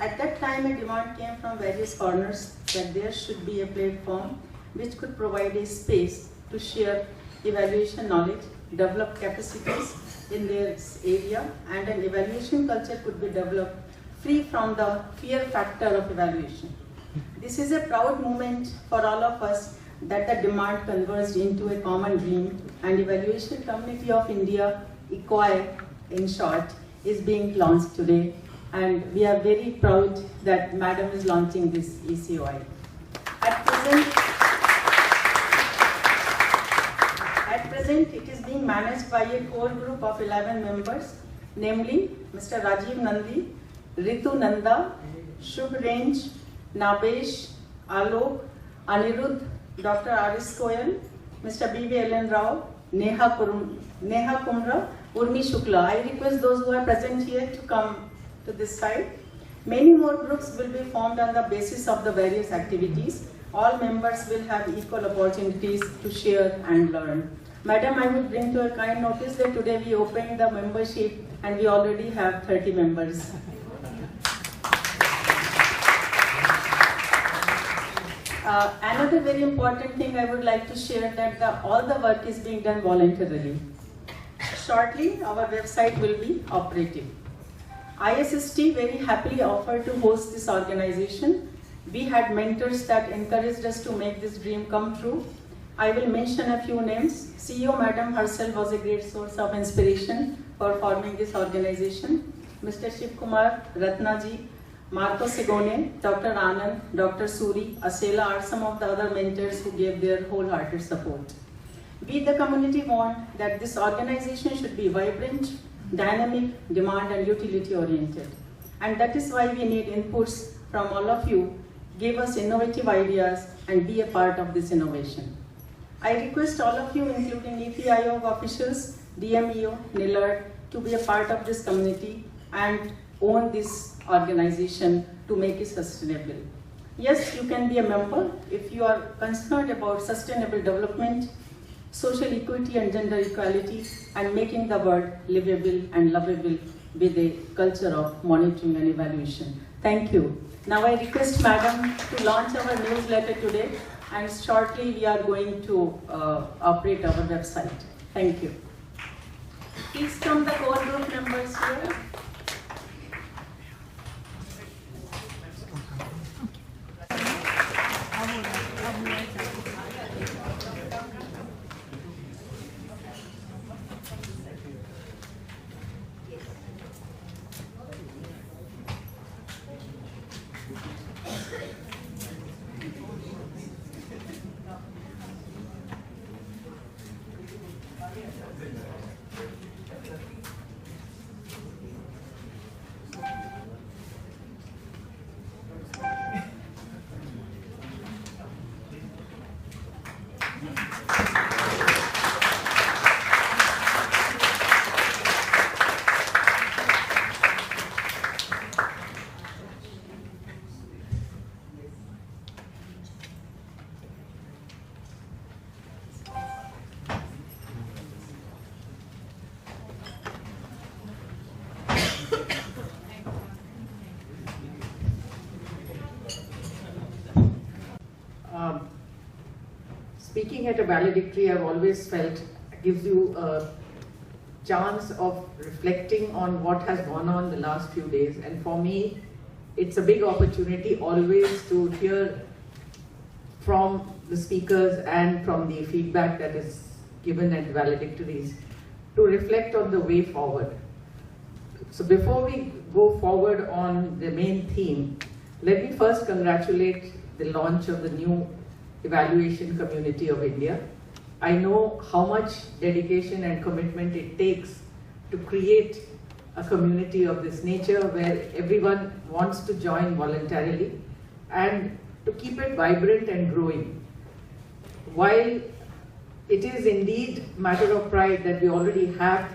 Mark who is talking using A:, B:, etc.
A: At that time, a demand came from various corners that there should be a platform which could provide a space to share evaluation knowledge, develop capacities in their area, and an evaluation culture could be developed free from the fear factor of evaluation. This is a proud moment for all of us that the demand converged into a common dream, and Evaluation Community of India, ECOI in short, is being launched today, and we are very proud that Madam is launching this ECOI. At present, it is being managed by a core group of 11 members, namely Mr. Rajiv Nandi, Ritu Nanda, Shubh Range, Nabesh, Alok, Anirudh, Dr. Aris Koyal, Mr. B.V. Rao, Neha Kumra, Urmi Shukla. I request those who are present here to come to this side. Many more groups will be formed on the basis of the various activities. All members will have equal opportunities to share and learn. Madam, I would bring to a kind notice that today we opened the membership and we already have 30 members. Another very important thing I would like to share that all the work is being done voluntarily. Shortly, our website will be operative. ISST very happily offered to host this organization. We had mentors that encouraged us to make this dream come true. I will mention a few names. CEO Madam herself was a great source of inspiration for forming this organization. Mr. Shiv Kumar, Ratnaji, Marco Sigone, Dr. Anand, Dr. Suri, Asela are some of the other mentors who gave their wholehearted support. We, the community, want that this organization should be vibrant, dynamic, demand and utility oriented. And that is why we need inputs from all of you. Give us innovative ideas and be a part of this innovation. I request all of you, including NITI Aayog officials, DMEO, NILAD, to be a part of this community and own this organization to make it sustainable. Yes, you can be a member if you are concerned about sustainable development, social equity and gender equality, and making the world livable and lovable with a culture of monitoring and evaluation. Thank you. Now I request Madam to launch our newsletter today, and shortly we are going to operate our website. Thank you. Please come the core group members here.
B: Speaking at a valedictory, I've always felt gives you a chance of reflecting on what has gone on the last few days. And for me, it's a big opportunity always to hear from the speakers and from the feedback that is given at valedictories to reflect on the way forward. So before we go forward on the main theme, let me first congratulate the launch of the new Evaluation Community of India. I know how much dedication and commitment it takes to create a community of this nature where everyone wants to join voluntarily and to keep it vibrant and growing. While it is indeed matter of pride that we already have